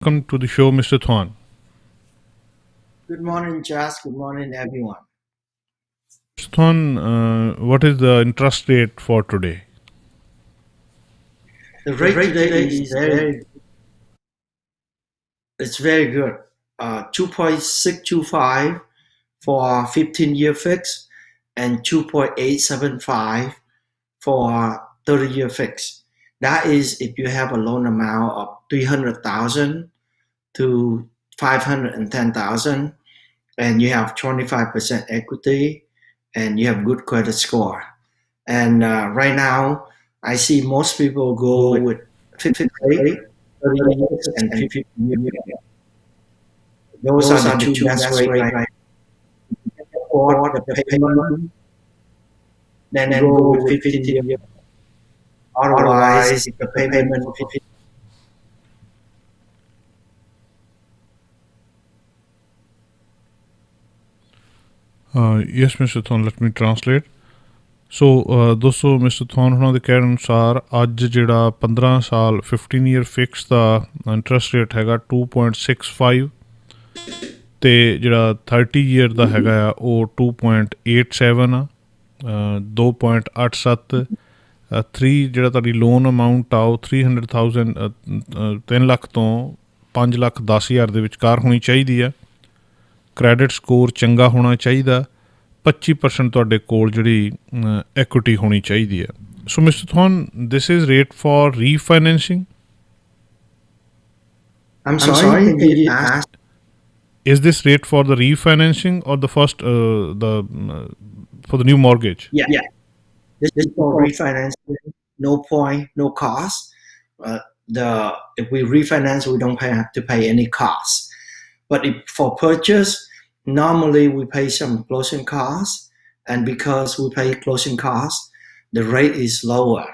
Welcome to the show, Mr. Thwan. Good morning, Jas. Good morning, everyone. Mr. Thwan, what is the interest rate for today? The rate today is it's very good. 2.625 for 15-year fix and 2.875 for 30-year fix. That is if you have a loan amount of 300,000 to 510,000 and you have 25% equity and you have good credit score. And right now, I see most people go with 50 rate, 30 years, and 50 years. Those are the two best rate right now. Or the payment, then go with 15 years. Otherwise, if the payment for 50. Yes, Mr. Thwan, let me translate. ਸੋ ਦੋਸਤੋ mister ਥੌਨ ਹੁਣਾਂ ਦੇ ਕਹਿਣ ਅਨੁਸਾਰ ਅੱਜ ਜਿਹੜਾ 15 ਸਾਲ 15 year fix ਦਾ interest rate ਹੈਗਾ 2.65 ਅਤੇ ਜਿਹੜਾ 30 ਈਅਰ ਦਾ ਹੈਗਾ ਆ ਉਹ 2.87 ਆ 2.87 3 ਜਿਹੜਾ ਤੁਹਾਡੀ ਲੋਨ ਅਮਾਊਂਟ ਆ ਉਹ 300,000 3 ਲੱਖ ਤੋਂ 5 ਲੱਖ 10 ਹਜ਼ਾਰ ਦੇ ਵਿਚਕਾਰ ਹੋਣੀ ਚਾਹੀਦੀ ਆ ਕ੍ਰੈਡਿਟ ਸਕੋਰ ਚੰਗਾ ਹੋਣਾ ਚਾਹੀਦਾ 25% ਤੁਹਾਡੇ ਕੋਲ ਜਿਹੜੀ ਐਕੁਇਟੀ ਹੋਣੀ ਚਾਹੀਦੀ ਹੈ ਸੋ ਮਿਸਟਰ ਥੌਨ this is rate for refinancing I'm sorry, can you ask? Is this rate for the refinancing or the first for the new mortgage? Yeah. This is for refinancing. No point, no cost. If we refinance, we don't have to pay any cost. But if for purchase, normally we pay some closing costs, and because we pay closing costs, the rate is lower.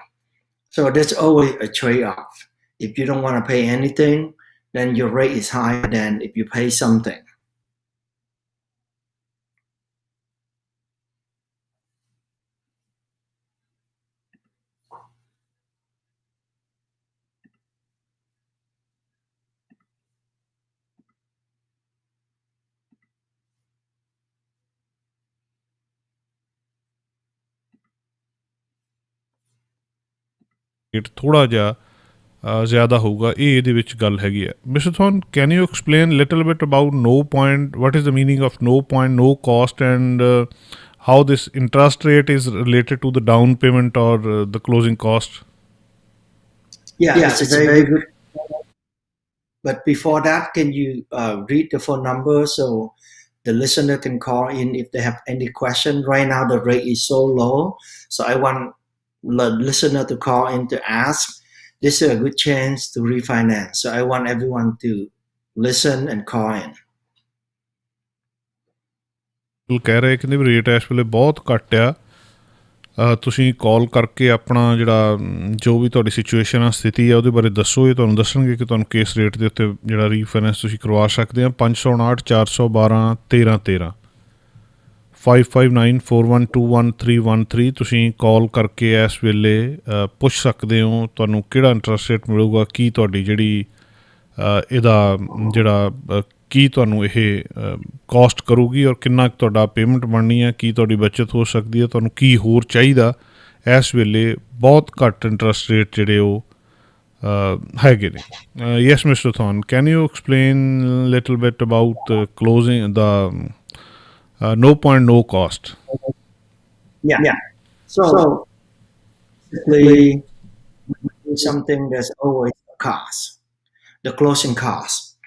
So there's always a trade-off. If you don't want to pay anything, then your rate is higher than if you pay something. Rate ਥੋੜ੍ਹਾ ਜਿਹਾ ਜ਼ਿਆਦਾ ਹੋਊਗਾ ਇਹ ਇਹਦੇ ਵਿੱਚ ਗੱਲ ਹੈਗੀ ਹੈ ਮਿਸਟਰ ਥੌਨ can you explain little bit about no point what is the meaning of no point no cost and how this interest rate is related to the down payment or the closing cost? Yeah, it's very good. But before that, can you read the phone number so the listener can call in if they have any question? Right now, the rate is so low, so I want the listener to call in to ask. This is a good chance to refinance, so I want everyone to listen and call in. ਕਹਿ ਰਹੇ ਕਹਿੰਦੇ ਵੀ rate ਇਸ ਵੇਲੇ ਬਹੁਤ ਘੱਟ ਆ ਤੁਸੀਂ ਕਾਲ ਕਰਕੇ ਆਪਣਾ ਜਿਹੜਾ ਜੋ ਵੀ ਤੁਹਾਡੀ ਸਿਚੁਏਸ਼ਨ ਆ ਸਥਿਤੀ ਆ ਉਹਦੇ ਬਾਰੇ ਦੱਸੋ ਇਹ ਤੁਹਾਨੂੰ ਦੱਸਣਗੇ ਕਿ ਤੁਹਾਨੂੰ ਕਿਸ ਰੇਟ ਦੇ ਉੱਤੇ ਜਿਹੜਾ ਰੀਫਾਈਨੈਂਸ ਤੁਸੀਂ ਕਰਵਾ ਸਕਦੇ ਆ 559 412 1313 5594121313 ਤੁਸੀਂ ਕਾਲ ਕਰਕੇ ਇਸ ਵੇਲੇ ਪੁੱਛ ਸਕਦੇ ਹੋ ਤੁਹਾਨੂੰ ਕਿਹੜਾ ਇੰਟਰਸਟ ਰੇਟ ਮਿਲੂਗਾ ਕੀ ਤੁਹਾਡੀ ਜਿਹੜੀ ਇਹਦਾ ਜਿਹੜਾ ਕੀ ਤੁਹਾਨੂੰ ਇਹ ਕੋਸਟ ਕਰੂਗੀ ਔਰ ਕਿੰਨਾ ਕੁ ਤੁਹਾਡਾ ਪੇਮੈਂਟ ਬਣਨੀ ਹੈ ਕੀ ਤੁਹਾਡੀ ਬੱਚਤ ਹੋ ਸਕਦੀ ਹੈ ਤੁਹਾਨੂੰ ਕੀ ਹੋਰ ਚਾਹੀਦਾ ਇਸ ਵੇਲੇ ਬਹੁਤ ਘੱਟ ਇੰਟਰਸਟ ਰੇਟ ਜਿਹੜੇ ਉਹ ਹੈਗੇ ਨੇ ਯੈਸ ਮਿਸਟਰ ਥੌਨ can you explain little bit about closing ਦਾ no point no cost? Yeah. So basically something there's always a cost, the closing cost,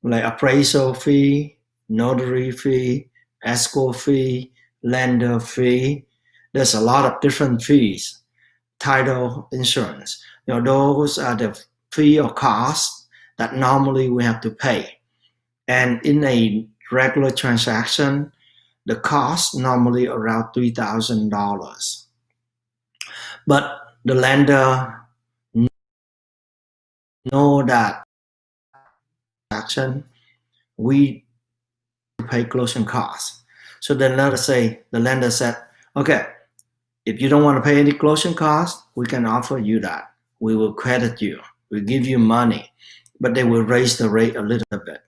like appraisal fee, notary fee, escrow fee, lender fee. There's a lot of different fees. Title insurance, those are the fee or costs that normally we have to pay. And in a regular transaction, the cost normally around $3,000. But the lender know that action we pay closing costs. So the lender said, okay, if you don't want to pay any closing costs, we can offer you that. We will credit you. We give you money. but they will raise the rate a little bit.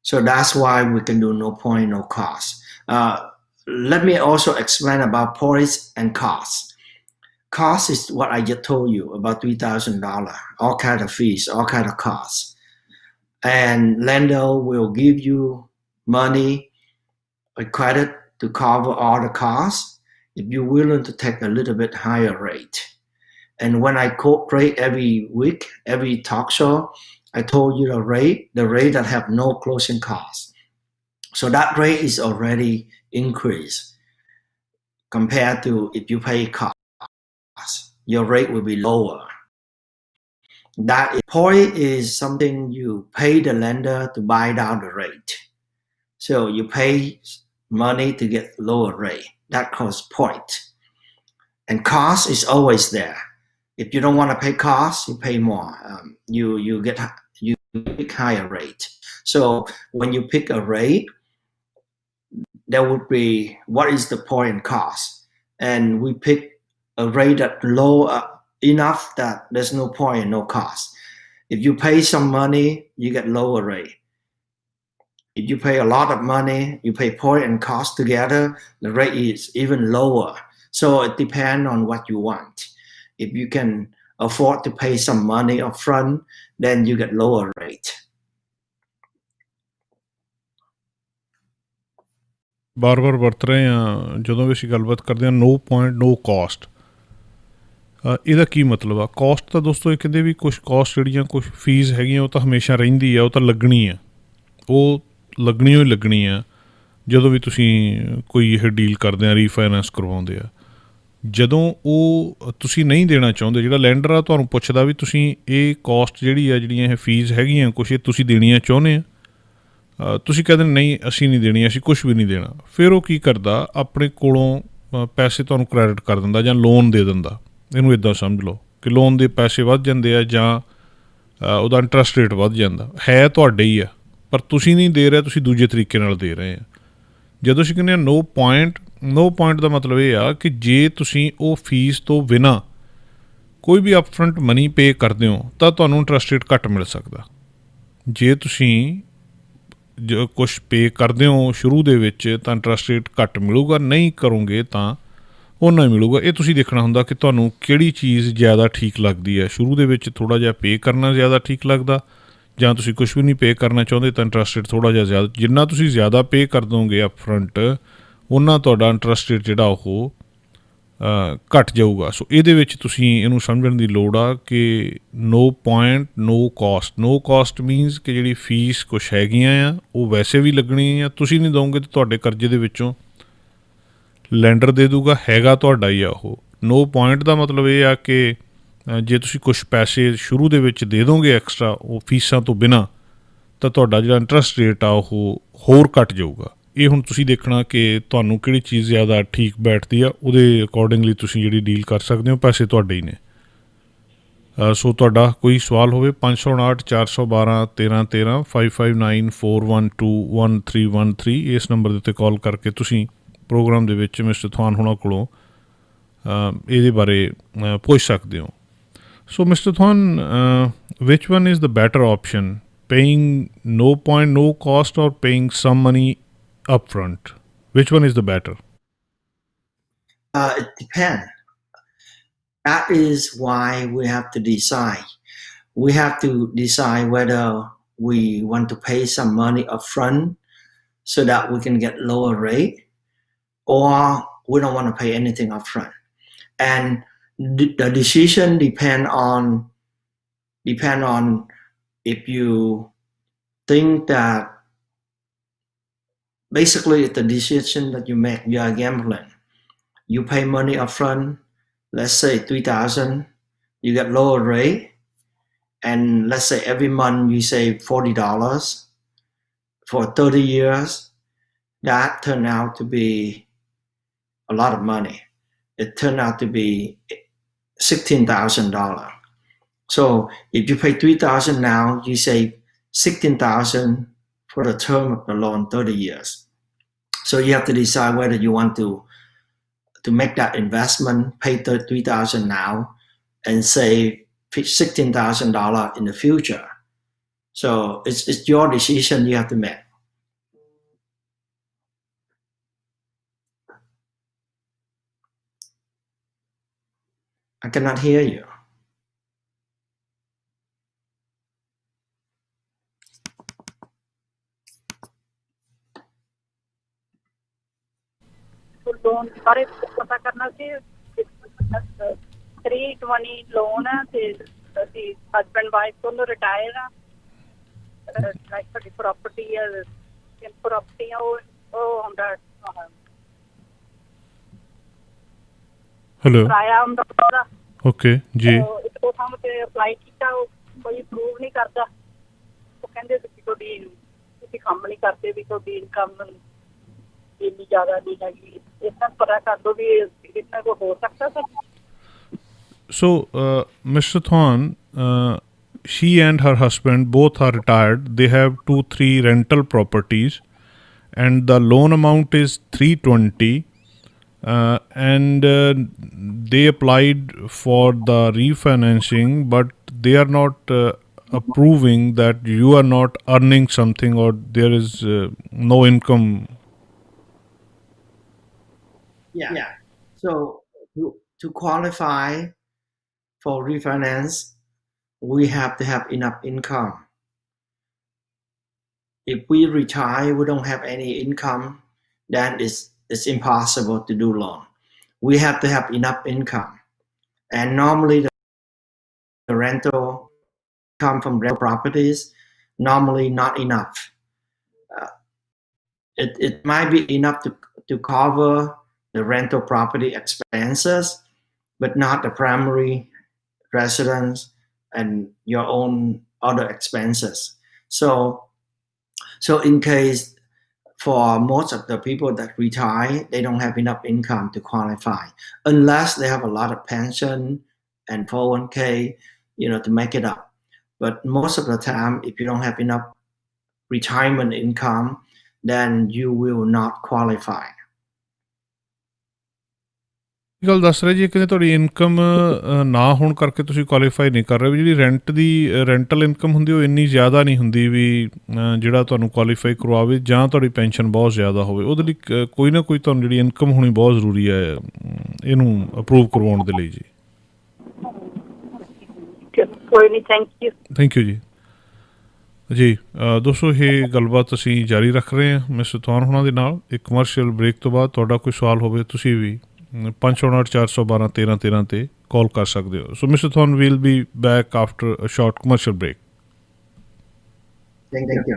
So that's why we can do no point, no cost. Let me also explain about points and costs. Cost is what I just told you about $3,000, all kind of fees, all kind of costs. And lender will give you money, a credit to cover all the costs if you're willing to take a little bit higher rate. And when I quote rate every week, every talk show, I told you the rate that have no closing costs. So that rate is already increased compared to if you pay cost. Your rate will be lower. That point is something you pay the lender to buy down the rate. So you pay money to get lower rate. That costs point. And cost is always there. If you don't want to pay cost, you pay more. You pick higher rate. So when you pick a rate, there would be what is the point and cost, and we pick a rate that low enough that there's no point and no cost. If you pay some money, you get lower rate. If you pay a lot of money, you pay point and cost together, the rate is even lower. So it depends on what you want. If you can afford to pay some money up front, then you get lower rate. ਬਾਰ-ਬਾਰ ਵਰਤ ਰਹੇ ਹਾਂ ਜਦੋਂ ਵੀ ਅਸੀਂ ਗੱਲਬਾਤ ਕਰਦੇ ਹਾਂ ਨੋ point no caste, ਇਹਦਾ ਕੀ ਮਤਲਬ ਆ? ਕਾਸਟ ਤਾਂ ਦੋਸਤੋ ਇਹ ਕਹਿੰਦੇ ਵੀ ਕੁਛ ਕਾਸਟ ਜਿਹੜੀਆਂ ਕੁਛ ਫੀਸ ਹੈਗੀਆਂ ਉਹ ਤਾਂ ਹਮੇਸ਼ਾ ਰਹਿੰਦੀ ਆ, ਉਹ ਤਾਂ ਲੱਗਣੀ ਆ, ਉਹ ਲੱਗਣੀ ਹੀ ਲੱਗਣੀ ਆ ਜਦੋਂ ਵੀ ਤੁਸੀਂ ਕੋਈ ਇਹ ਡੀਲ ਕਰਦੇ ਆ, ਰੀਫਾਈਨੈਂਸ ਕਰਵਾਉਂਦੇ ਆ। ਜਦੋਂ ਉਹ ਤੁਸੀਂ ਨਹੀਂ ਦੇਣਾ ਚਾਹੁੰਦੇ, ਜਿਹੜਾ ਲੈਂਡਰ ਆ ਤੁਹਾਨੂੰ ਪੁੱਛਦਾ ਵੀ ਤੁਸੀਂ ਇਹ ਕਾਸਟ ਜਿਹੜੀ ਆ, ਜਿਹੜੀਆਂ ਇਹ ਫੀਸ ਹੈਗੀਆਂ ਕੁਛ ਇਹ ਤੁਸੀਂ ਦੇਣੀਆਂ ਚਾਹੁੰਦੇ ਆ, ਤੁਸੀਂ ਕਹਿੰਦੇ ਨਹੀਂ ਅਸੀਂ ਨਹੀਂ ਦੇਣੀ, ਅਸੀਂ ਕੁਛ ਵੀ ਨਹੀਂ ਦੇਣਾ। ਫਿਰ ਉਹ ਕੀ ਕਰਦਾ, ਆਪਣੇ ਕੋਲੋਂ ਪੈਸੇ ਤੁਹਾਨੂੰ ਕ੍ਰੈਡਿਟ ਕਰ ਦਿੰਦਾ ਜਾਂ ਲੋਨ ਦੇ ਦਿੰਦਾ। ਇਹਨੂੰ ਇੱਦਾਂ ਸਮਝ ਲਓ ਕਿ ਲੋਨ ਦੇ ਪੈਸੇ ਵੱਧ ਜਾਂਦੇ ਆ ਜਾਂ ਉਹਦਾ ਇੰਟਰਸਟ ਰੇਟ ਵੱਧ ਜਾਂਦਾ, ਹੈ ਤੁਹਾਡੇ ਹੀ ਆ ਪਰ ਤੁਸੀਂ ਨਹੀਂ ਦੇ ਰਹੇ, ਤੁਸੀਂ ਦੂਜੇ ਤਰੀਕੇ ਨਾਲ ਦੇ ਰਹੇ ਆ। ਜਦੋਂ ਅਸੀਂ ਕਹਿੰਦੇ ਹਾਂ ਨੋ ਪੁਆਇੰਟ ਦਾ ਮਤਲਬ ਇਹ ਆ ਕਿ ਜੇ ਤੁਸੀਂ ਉਹ ਫੀਸ ਤੋਂ ਬਿਨਾਂ ਕੋਈ ਵੀ ਅਪਫਰੰਟ ਮਨੀ ਪੇ ਕਰਦੇ ਹੋ ਤਾਂ ਤੁਹਾਨੂੰ ਇੰਟਰਸਟ ਰੇਟ ਘੱਟ ਮਿਲ ਸਕਦਾ। ਜੇ ਤੁਸੀਂ ਜੋ ਕੁਛ ਪੇ ਕਰਦੇ ਹੋ ਸ਼ੁਰੂ ਦੇ ਵਿੱਚ ਤਾਂ ਇੰਟਰਸਟ ਰੇਟ ਘੱਟ ਮਿਲੂਗਾ, ਨਹੀਂ ਕਰੋਗੇ ਤਾਂ ਓਨਾ ਹੀ ਮਿਲੂਗਾ। ਇਹ ਤੁਸੀਂ ਦੇਖਣਾ ਹੁੰਦਾ ਕਿ ਤੁਹਾਨੂੰ ਕਿਹੜੀ ਚੀਜ਼ ਜ਼ਿਆਦਾ ਠੀਕ ਲੱਗਦੀ ਹੈ। ਸ਼ੁਰੂ ਦੇ ਵਿੱਚ ਥੋੜ੍ਹਾ ਜਿਹਾ ਪੇ ਕਰਨਾ ਜ਼ਿਆਦਾ ਠੀਕ ਲੱਗਦਾ, ਜਾਂ ਤੁਸੀਂ ਕੁਛ ਵੀ ਨਹੀਂ ਪੇ ਕਰਨਾ ਚਾਹੁੰਦੇ ਤਾਂ ਇੰਟਰਸਟ ਰੇਟ ਥੋੜ੍ਹਾ ਜਿਹਾ ਜ਼ਿਆਦਾ। ਜਿੰਨਾ ਤੁਸੀਂ ਜ਼ਿਆਦਾ ਪੇ ਕਰ ਦੋਗੇ ਅਪ ਫਰੰਟ, ਉਹਨਾਂ ਤੁਹਾਡਾ ਇੰਟਰਸਟ ਰੇਟ ਜਿਹੜਾ ਉਹ ਘੱਟ ਜਾਊਗਾ। ਸੋ ਇਹਦੇ ਵਿੱਚ ਤੁਸੀਂ ਇਹਨੂੰ ਸਮਝਣ ਦੀ ਲੋੜ ਆ ਕਿ ਨੋ ਪੁਆਇੰਟ ਨੋ ਕਾਸਟ। ਨੋ ਕਾਸਟ ਮੀਨਸ ਕਿ ਜਿਹੜੀ ਫੀਸ ਕੁਛ ਹੈਗੀਆਂ ਆ ਉਹ ਵੈਸੇ ਵੀ ਲੱਗਣੀ ਆ, ਤੁਸੀਂ ਨਹੀਂ ਦੋਗੇ ਤਾਂ ਤੁਹਾਡੇ ਕਰਜ਼ੇ ਦੇ ਵਿੱਚੋਂ ਲੈਂਡਰ ਦੇ ਦੂਗਾ, ਹੈਗਾ ਤੁਹਾਡਾ ਹੀ ਆ ਉਹ। ਨੋ ਪੁਆਇੰਟ ਦਾ ਮਤਲਬ ਇਹ ਆ ਕਿ ਜੇ ਤੁਸੀਂ ਕੁਛ ਪੈਸੇ ਸ਼ੁਰੂ ਦੇ ਵਿੱਚ ਦੇ ਦੋਗੇ ਐਕਸਟਰਾ ਉਹ ਫੀਸਾਂ ਤੋਂ ਬਿਨਾਂ, ਤਾਂ ਤੁਹਾਡਾ ਜਿਹੜਾ ਇੰਟਰਸਟ ਰੇਟ ਆ ਉਹ ਹੋਰ ਘੱਟ ਜਾਊਗਾ। ਇਹ ਹੁਣ ਤੁਸੀਂ ਦੇਖਣਾ ਕਿ ਤੁਹਾਨੂੰ ਕਿਹੜੀ ਚੀਜ਼ ਜ਼ਿਆਦਾ ਠੀਕ ਬੈਠਦੀ ਆ, ਉਹਦੇ ਅਕੋਰਡਿੰਗਲੀ ਤੁਸੀਂ ਜਿਹੜੀ ਡੀਲ ਕਰ ਸਕਦੇ ਹੋ। ਪੈਸੇ ਤੁਹਾਡੇ ਹੀ ਨੇ। ਸੋ ਤੁਹਾਡਾ ਕੋਈ ਸਵਾਲ ਹੋਵੇ 559 412 1313 5594121313 ਇਸ ਨੰਬਰ ਦੇ ਉੱਤੇ ਕਾਲ ਕਰਕੇ ਤੁਸੀਂ ਪ੍ਰੋਗਰਾਮ ਦੇ ਵਿੱਚ ਮਿਸਟਰ ਥਵਾਨ ਹੋਣਾ ਕੋਲੋਂ ਇਹਦੇ ਬਾਰੇ ਪੁੱਛ ਸਕਦੇ ਹੋ। So mister ਥਵਾਨ, which one is the better option, paying no point no cost or paying some money upfront? Which one is the better? It depends. That is why we have to decide. We have to decide whether we want to pay some money upfront so that we can get lower rate, or we don't want to pay anything upfront. And the decision depend on if you think that basically it's the decision that you make. You are gambling. You pay money upfront, let's say 3,000, you get lower rate, and let's say every month you save $40 for 30 years. That turned out to be a lot of money. It turned out to be $16,000. So if you pay 3,000 now, you save 16,000 for the term of the loan, 30 years. So you have to decide whether you want to make that investment, pay 3,000 now, and save $16,000 in the future. So it's your decision you have to make. I cannot hear you. Loan बारे पता करना सी 320 loan है ते ਅਸੀਂ husband wife ਦੋਨੋਂ retire ਆ like ਸਾਡੀ property ਹੈ ਤਿੰਨ ਪ੍ਰਾਪਰਟੀ ਆ ਉਹ ਹੁੰਦਾ ਹੈਲੋ ਕਿਰਾਇਆ ਹੁੰਦਾ ਉਹਦਾ ਓਕੇ ਜੀ ਉਹ ਥਾਂ ਤੇ ਅਪਲਾਈ ਕੀਤਾ ਉਹ ਕੋਈ ਅਪਰੂਵ ਨਹੀਂ ਕਰਦਾ ਉਹ ਕਹਿੰਦੇ ਤੁਸੀਂ ਕੰਮ ਨਹੀਂ ਕਰਦੇ ਵੀ ਤੁਹਾਡੀ ਇਨਕਮ ਇੰਨੀ ਜ਼ਿਆਦਾ ਨਹੀਂ ਹੈਗੀ ਇਹਨਾਂ ਪਤਾ ਕਰ ਦੋ ਵੀ ਕਿੰਨਾ ਕੁ ਹੋ ਸਕਦਾ sir So, Mr. Thorn, she and her husband both are retired. They have 2-3 rental properties, and the loan amount is 320. And they applied for the refinancing, but they are not approving that you are not earning something or there is no income. Yeah. So to qualify for refinance, we have to have enough income. If we retire, we don't have any income, then it's impossible to do loan. We have to have enough income. And normally the rental income from rental properties, normally not enough. It might be enough to cover the rental property expenses, but not the primary residence and your own other expenses. So in case for most of the people that retire, they don't have enough income to qualify unless they have a lot of pension and 401k, to make it up. But most of the time, if you don't have enough retirement income, then you will not qualify. ਇਹ ਗੱਲ ਦੱਸ ਰਹੇ ਜੀ ਕਿ ਤੁਹਾਡੀ income ਨਾ ਹੋਣ ਕਰਕੇ ਤੁਸੀਂ ਕੁਆਲੀਫਾਈ ਨਹੀਂ ਕਰ ਰਹੇ ਵੀ ਜਿਹੜੀ ਰੈਂਟਲ ਇਨਕਮ ਹੁੰਦੀ ਉਹ ਇੰਨੀ ਜ਼ਿਆਦਾ ਨਹੀਂ ਹੁੰਦੀ ਵੀ ਜਿਹੜਾ ਤੁਹਾਨੂੰ ਕੁਆਲੀਫਾਈ ਕਰਵਾਵੇ ਜਾਂ ਤੁਹਾਡੀ ਪੈਨਸ਼ਨ ਬਹੁਤ ਜ਼ਿਆਦਾ ਹੋਵੇ ਉਹਦੇ ਲਈ ਕੋਈ ਨਾ ਕੋਈ ਤੁਹਾਨੂੰ ਜਿਹੜੀ ਇਨਕਮ ਹੋਣੀ ਬਹੁਤ ਜ਼ਰੂਰੀ ਹੈ ਇਹਨੂੰ ਅਪਰੂਵ ਕਰਵਾਉਣ ਦੇ ਲਈ ਜੀ ਕੋਈ ਨਹੀਂ ਥੈਂਕ ਯੂ ਜੀ ਦੋਸਤੋ ਇਹ ਗੱਲਬਾਤ ਅਸੀਂ ਜਾਰੀ ਰੱਖ ਰਹੇ ਹਾਂ ਮਿਸਟਰ ਥੌਨ ਹੋਣਾ ਦੇ ਨਾਲ ਇੱਕ ਕਮਰਸ਼ੀਅਲ ਬ੍ਰੇਕ ਤੋਂ ਬਾਅਦ ਤੁਹਾਡਾ ਕੋਈ ਸਵਾਲ ਹੋਵੇ ਤੁਸੀਂ ਵੀ 559-412-1313 ਤੇ ਕਾਲ ਕਰ ਸਕਦੇ ਹੋ ਸੋ ਮਿਸਟਰ ਥੌਨ we'll be back after a short commercial break Thank you.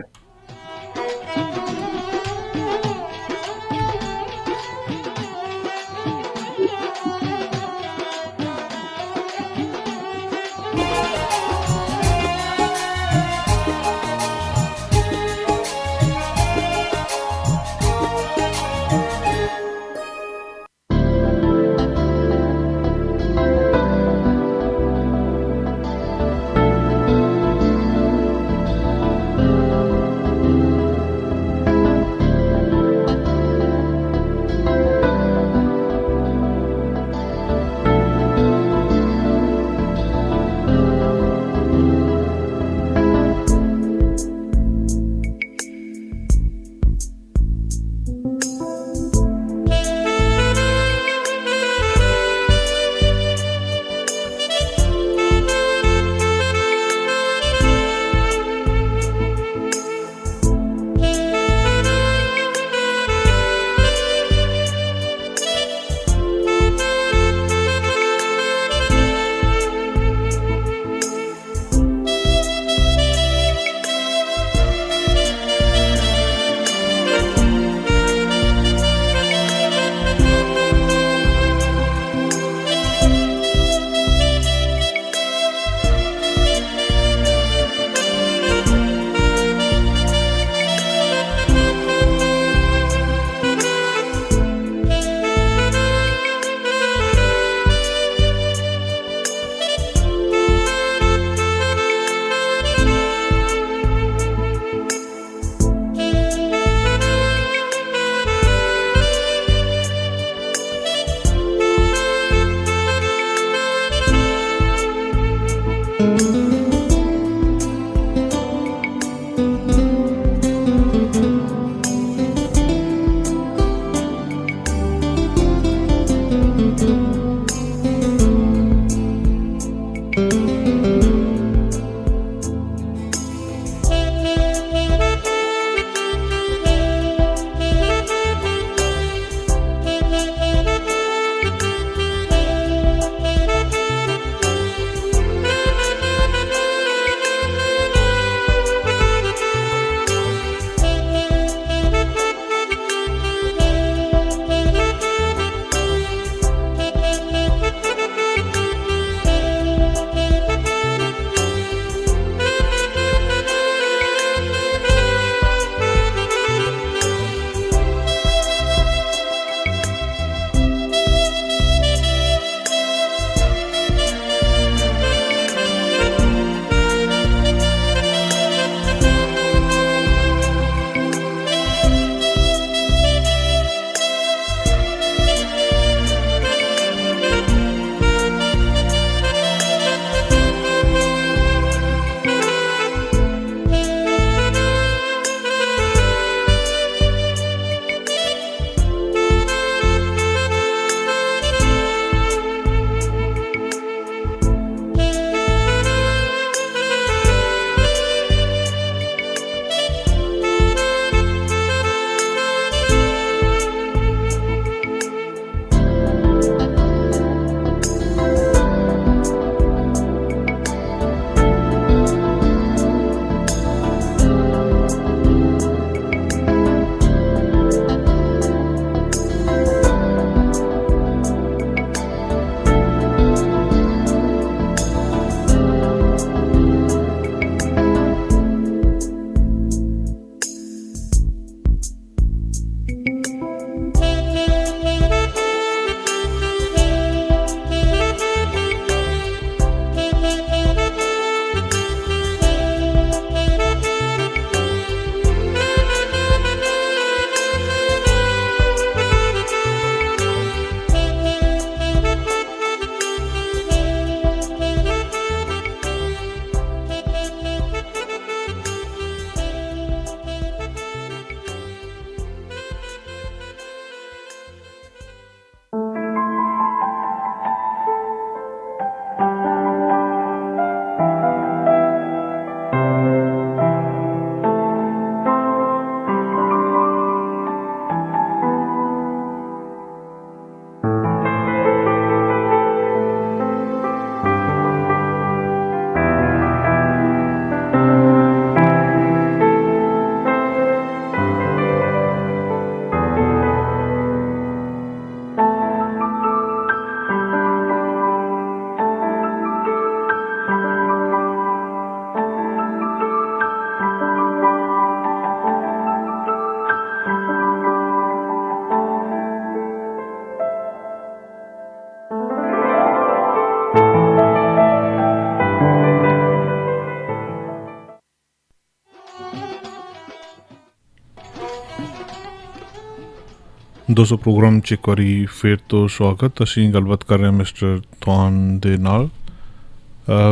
ਦੋਸਤੋ ਪ੍ਰੋਗਰਾਮ 'ਚ ਇੱਕ ਵਾਰੀ ਫਿਰ ਤੋਂ ਸਵਾਗਤ। ਅਸੀਂ ਗੱਲਬਾਤ ਕਰ ਰਹੇ ਹਾਂ ਮਿਸਟਰ ਥਵਾਨ ਦੇ ਨਾਲ।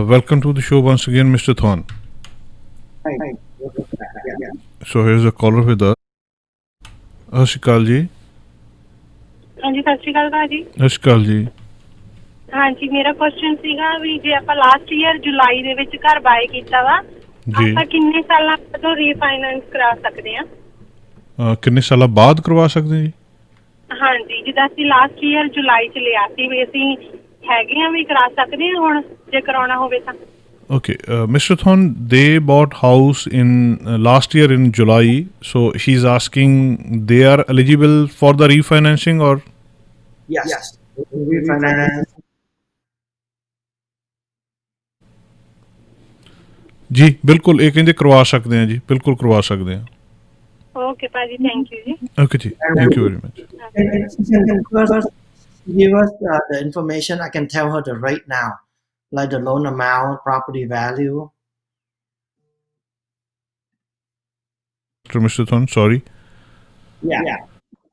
Welcome to the show once again mister ਥਵਾਨ। So here's a caller with us. ਸਤਿ ਸ਼੍ਰੀ ਅਕਾਲ ਜੀ। ਹਾਂਜੀ, ਸਤਿ ਸ਼੍ਰੀ ਅਕਾਲ ਭਾਜੀ। ਸਤਿ ਸ਼੍ਰੀ ਅਕਾਲ ਜੀ। ਹਾਂਜੀ, ਮੇਰਾ ਕੁਐਸਚਨ ਸੀਗਾ ਵੀ ਜੇ ਆਪਾਂ ਲਾਸਟ ਈਅਰ ਜੁਲਾਈ ਦੇ ਵਿੱਚ ਘਰ ਬਾਏ ਕੀਤਾ ਵਾ, ਜੀ ਆਪਾਂ ਕਿੰਨੇ ਸਾਲਾਂ ਤੋਂ ਰੀਫਾਈਨੈਂਸ ਕਰਾ ਸਕਦੇ ਹਾਂ? ਕਿੰਨੇ ਸਾਲਾਂ ਬਾਅਦ ਕਰਵਾ ਸਕਦੇ ਜੀ? ਹਾਂਜੀ, ਜਿੱਦਾਂ ਅਸੀਂ ਲਾਸਟ ਈਅਰ ਜੁਲਾਈ 'ਚ ਲਿਆ ਸੀ, ਵੀ ਅਸੀਂ ਹੈਗੇ ਆ ਵੀ ਕਰਾ ਸਕਦੇ ਹਾਂ ਹੁਣ ਜੇ ਕਰਾਉਣਾ ਹੋਵੇ ਤਾਂ। Okay, Mr. Thon, they bought house in last year in July. So she's asking, they are eligible for the refinancing or? Yes. Refinance. ਜੀ ਬਿਲਕੁਲ, ਇਹ ਕਹਿੰਦੇ ਕਰਵਾ ਸਕਦੇ ਹਾਂ ਜੀ, ਬਿਲਕੁਲ ਕਰਵਾ ਸਕਦੇ ਹਾਂ। ਓਕੇ ਭਾਜੀ, ਥੈਂਕ ਯੂ ਜੀ। ਓਕੇ ਜੀ, thank you very much. First, give us the information. I can tell her the rate now, like the loan amount, property value. Mr. Thon, sorry. Yeah.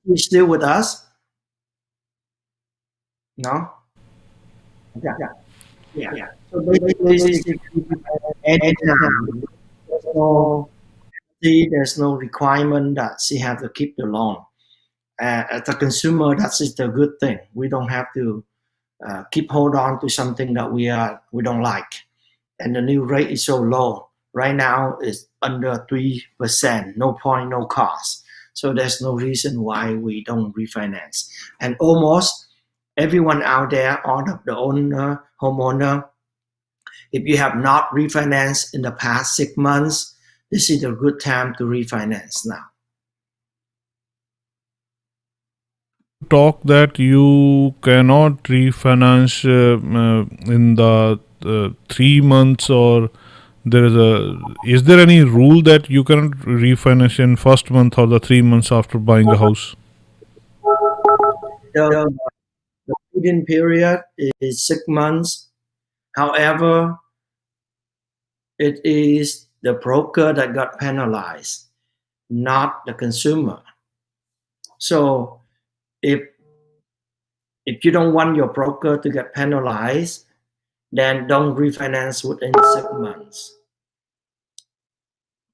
You still with us? No? Yeah. So basically, anytime, there's no requirement that she have to keep the loan. As a consumer, that's just a good thing. We don't have to keep hold on to something that we don't like. And the new rate is so low. Right now, it's under 3%. No point, no cost. So there's no reason why we don't refinance. And almost everyone out there, all of the owner, homeowner, if you have not refinanced in the past 6 months, this is a good time to refinance now. Talk that you cannot refinance in the 3 months, or is there any rule that you cannot refinance in first month or the 3 months after buying a house? The feed-in period is 6 months. However, it is the broker that got penalized, not the consumer. So if you don't want your broker to get penalized, then don't refinance within 6 months.